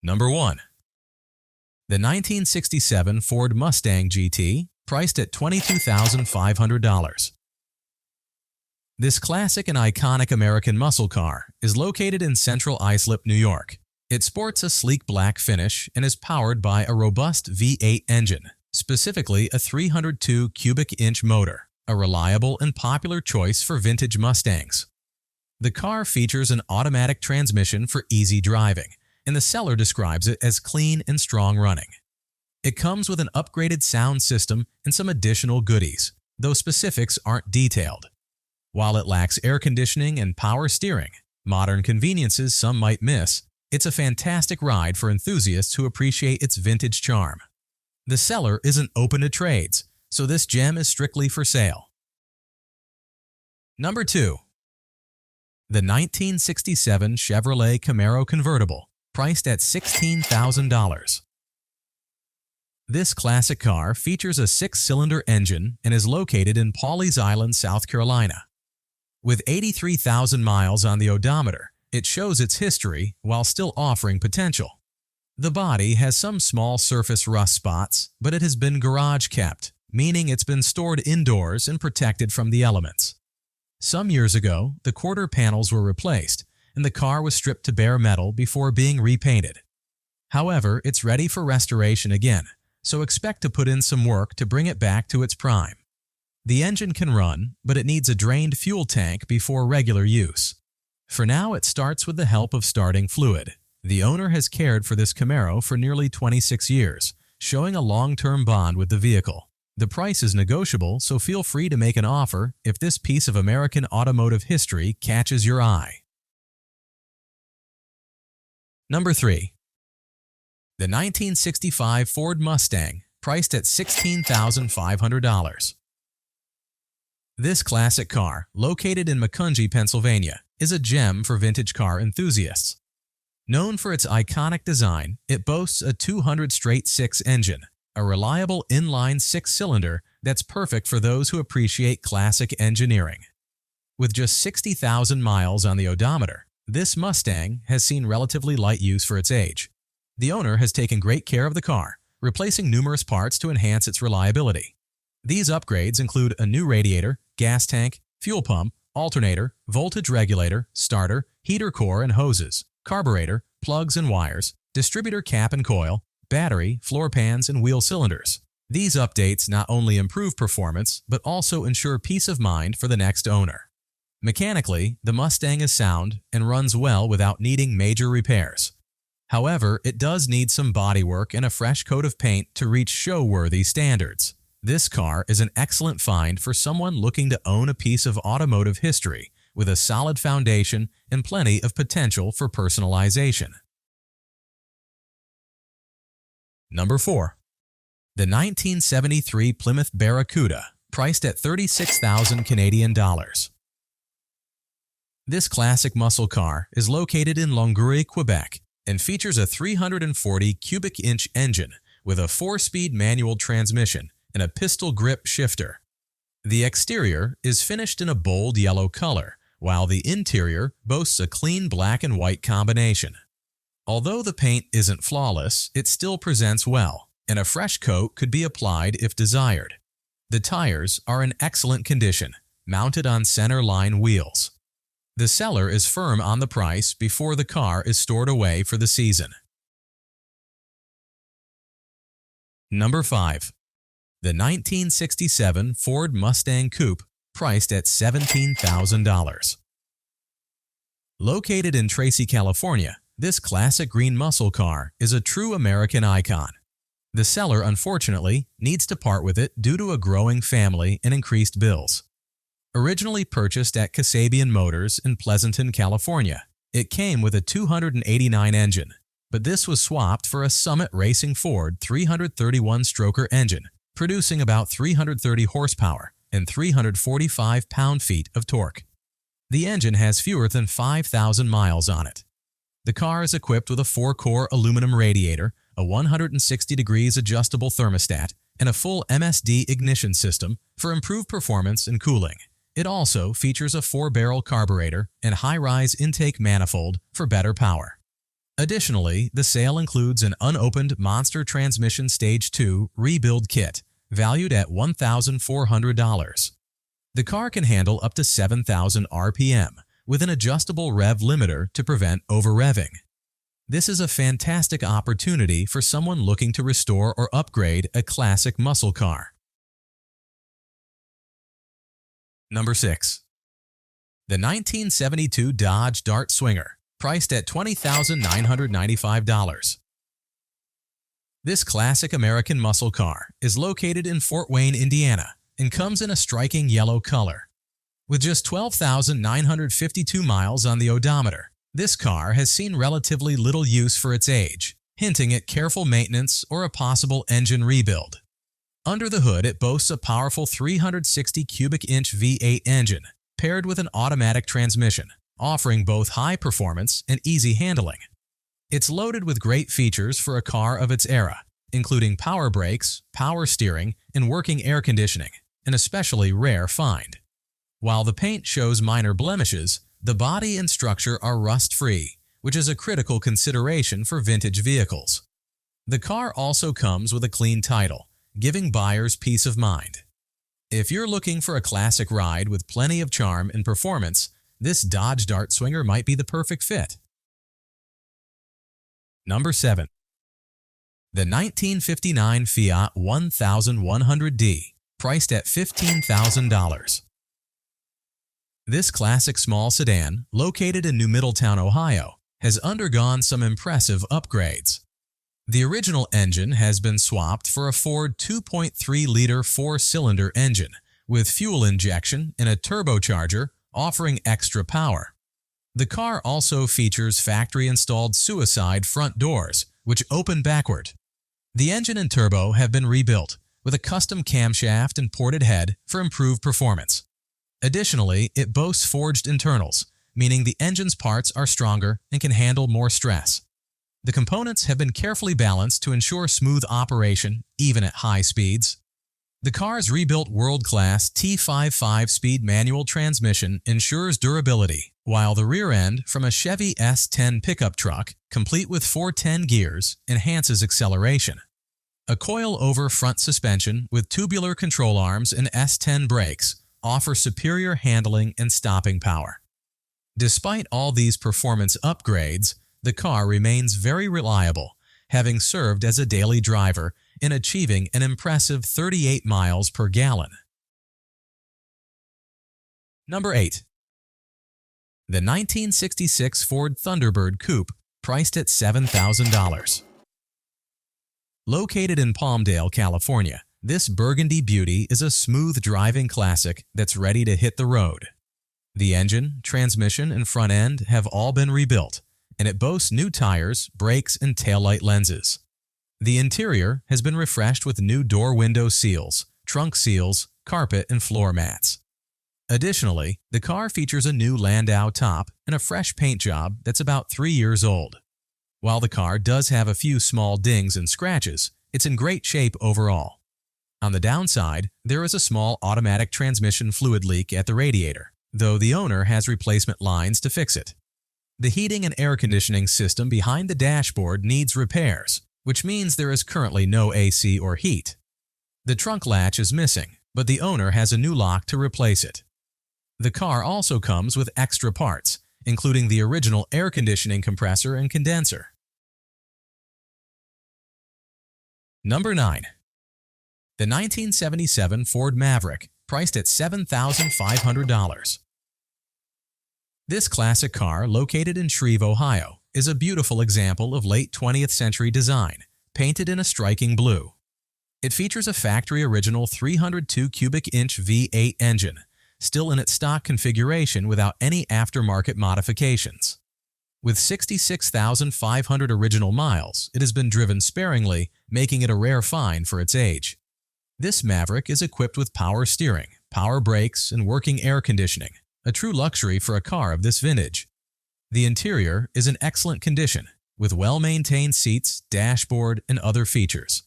Number 1. The 1967 Ford Mustang GT, priced at $22,500. This classic and iconic American muscle car is located in central Islip, New York. It sports a sleek black finish and is powered by a robust V8 engine, specifically a 302 cubic inch motor, a reliable and popular choice for vintage Mustangs. The car features an automatic transmission for easy driving, and the seller describes it as clean and strong running. It comes with an upgraded sound system and some additional goodies, though specifics aren't detailed. While it lacks air conditioning and power steering, modern conveniences some might miss, it's a fantastic ride for enthusiasts who appreciate its vintage charm. The seller isn't open to trades, so this gem is strictly for sale. Number 2. The 1967 Chevrolet Camaro convertible, priced at $16,000. This classic car features a 6-cylinder engine and is located in Pawleys Island, South Carolina. With 83,000 miles on the odometer, it shows its history while still offering potential. The body has some small surface rust spots, but it has been garage kept, meaning it's been stored indoors and protected from the elements. Some years ago, the quarter panels were replaced, and the car was stripped to bare metal before being repainted. However, it's ready for restoration again, so expect to put in some work to bring it back to its prime. The engine can run, but it needs a drained fuel tank before regular use. For now, it starts with the help of starting fluid. The owner has cared for this Camaro for nearly 26 years, showing a long-term bond with the vehicle. The price is negotiable, so feel free to make an offer if this piece of American automotive history catches your eye. Number 3. The 1965 Ford Mustang, priced at $16,500. This classic car, located in Macungie, Pennsylvania, is a gem for vintage car enthusiasts. Known for its iconic design, it boasts a 200-straight-six engine, a reliable inline 6-cylinder that's perfect for those who appreciate classic engineering. With just 60,000 miles on the odometer, this Mustang has seen relatively light use for its age. The owner has taken great care of the car, replacing numerous parts to enhance its reliability. These upgrades include a new radiator, gas tank, fuel pump, alternator, voltage regulator, starter, heater core and hoses, carburetor, plugs and wires, distributor cap and coil, battery, floor pans, and wheel cylinders. These updates not only improve performance, but also ensure peace of mind for the next owner. Mechanically, the Mustang is sound and runs well without needing major repairs. However, it does need some bodywork and a fresh coat of paint to reach show-worthy standards. This car is an excellent find for someone looking to own a piece of automotive history with a solid foundation and plenty of potential for personalization. Number 4. The 1973 Plymouth Barracuda, priced at $36,000 Canadian dollars. This classic muscle car is located in Longueuil, Quebec, and features a 340 cubic inch engine with a 4-speed manual transmission and a pistol grip shifter. The exterior is finished in a bold yellow color, while the interior boasts a clean black and white combination. Although the paint isn't flawless, it still presents well, and a fresh coat could be applied if desired. The tires are in excellent condition, mounted on center-line wheels. The seller is firm on the price before the car is stored away for the season. Number 5. The 1967 Ford Mustang Coupe, priced at $17,000. Located in Tracy, California, this classic green muscle car is a true American icon. The seller, unfortunately, needs to part with it due to a growing family and increased bills. Originally purchased at Kasabian Motors in Pleasanton, California, it came with a 289 engine, but this was swapped for a Summit Racing Ford 331-stroker engine, producing about 330 horsepower and 345 pound-feet of torque. The engine has fewer than 5,000 miles on it. The car is equipped with a 4-core aluminum radiator, a 160 degrees adjustable thermostat, and a full MSD ignition system for improved performance and cooling. It also features a 4-barrel carburetor and high-rise intake manifold for better power. Additionally, the sale includes an unopened Monster Transmission Stage 2 rebuild kit valued at $1,400. The car can handle up to 7,000 RPM with an adjustable rev limiter to prevent over-revving. This is a fantastic opportunity for someone looking to restore or upgrade a classic muscle car. Number 6. The 1972 Dodge Dart Swinger, priced at $20,995. This classic American muscle car is located in Fort Wayne, Indiana, and comes in a striking yellow color. With just 12,952 miles on the odometer, this car has seen relatively little use for its age, hinting at careful maintenance or a possible engine rebuild. Under the hood, it boasts a powerful 360 cubic inch V8 engine paired with an automatic transmission, offering both high performance and easy handling. It's loaded with great features for a car of its era, including power brakes, power steering, and working air conditioning, an especially rare find. While the paint shows minor blemishes, the body and structure are rust-free, which is a critical consideration for vintage vehicles. The car also comes with a clean title, giving buyers peace of mind. If you're looking for a classic ride with plenty of charm and performance, this Dodge Dart Swinger might be the perfect fit. Number 7. The 1959 Fiat 1100D, priced at $15,000. This classic small sedan, located in New Middletown, Ohio, has undergone some impressive upgrades. The original engine has been swapped for a Ford 2.3-liter four-cylinder engine with fuel injection and a turbocharger offering extra power. The car also features factory-installed suicide front doors, which open backward. The engine and turbo have been rebuilt with a custom camshaft and ported head for improved performance. Additionally, it boasts forged internals, meaning the engine's parts are stronger and can handle more stress. The components have been carefully balanced to ensure smooth operation, even at high speeds. The car's rebuilt world-class T5 5-speed manual transmission ensures durability, while the rear end from a Chevy S10 pickup truck, complete with 410 gears, enhances acceleration. A coil-over front suspension with tubular control arms and S10 brakes offer superior handling and stopping power. Despite all these performance upgrades, the car remains very reliable, having served as a daily driver in achieving an impressive 38 miles per gallon. Number 8. The 1966 Ford Thunderbird Coupe, priced at $7,000. Located in Palmdale, California, this burgundy beauty is a smooth driving classic that's ready to hit the road. The engine, transmission, and front end have all been rebuilt, and it boasts new tires, brakes, and taillight lenses. The interior has been refreshed with new door window seals, trunk seals, carpet, and floor mats. Additionally, the car features a new Landau top and a fresh paint job that's about 3 years old. While the car does have a few small dings and scratches, it's in great shape overall. On the downside, there is a small automatic transmission fluid leak at the radiator, though the owner has replacement lines to fix it. The heating and air conditioning system behind the dashboard needs repairs, which means there is currently no AC or heat. The trunk latch is missing, but the owner has a new lock to replace it. The car also comes with extra parts, including the original air conditioning compressor and condenser. Number 9. The 1977 Ford Maverick, priced at $7,500. This classic car, located in Shreve, Ohio, is a beautiful example of late 20th century design, painted in a striking blue. It features a factory-original 302 cubic inch V8 engine, still in its stock configuration without any aftermarket modifications. With 66,500 original miles, it has been driven sparingly, making it a rare find for its age. This Maverick is equipped with power steering, power brakes, and working air conditioning, a true luxury for a car of this vintage. The interior is in excellent condition, with well-maintained seats, dashboard, and other features.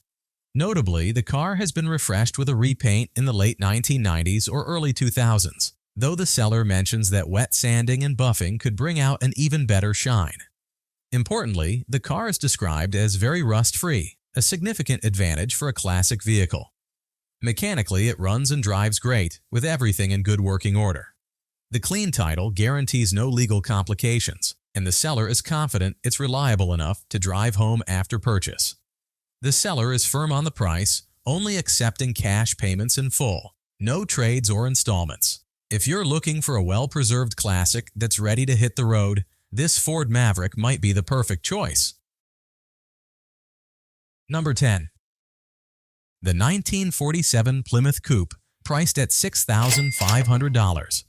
Notably, the car has been refreshed with a repaint in the late 1990s or early 2000s, though the seller mentions that wet sanding and buffing could bring out an even better shine. Importantly, the car is described as very rust-free, a significant advantage for a classic vehicle. Mechanically, it runs and drives great, with everything in good working order. The clean title guarantees no legal complications, and the seller is confident it's reliable enough to drive home after purchase. The seller is firm on the price, only accepting cash payments in full, no trades or installments. If you're looking for a well-preserved classic that's ready to hit the road, this Ford Maverick might be the perfect choice. Number 10. The 1947 Plymouth Coupe, priced at $6,500.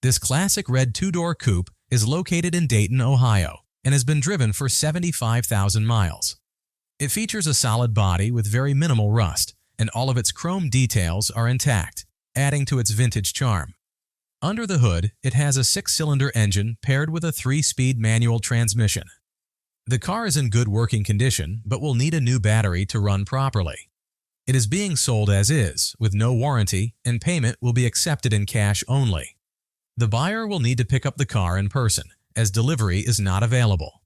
This classic red two-door coupe is located in Dayton, Ohio, and has been driven for 75,000 miles. It features a solid body with very minimal rust, and all of its chrome details are intact, adding to its vintage charm. Under the hood, it has a 6-cylinder engine paired with a 3-speed manual transmission. The car is in good working condition, but will need a new battery to run properly. It is being sold as is, with no warranty, and payment will be accepted in cash only. The buyer will need to pick up the car in person, as delivery is not available.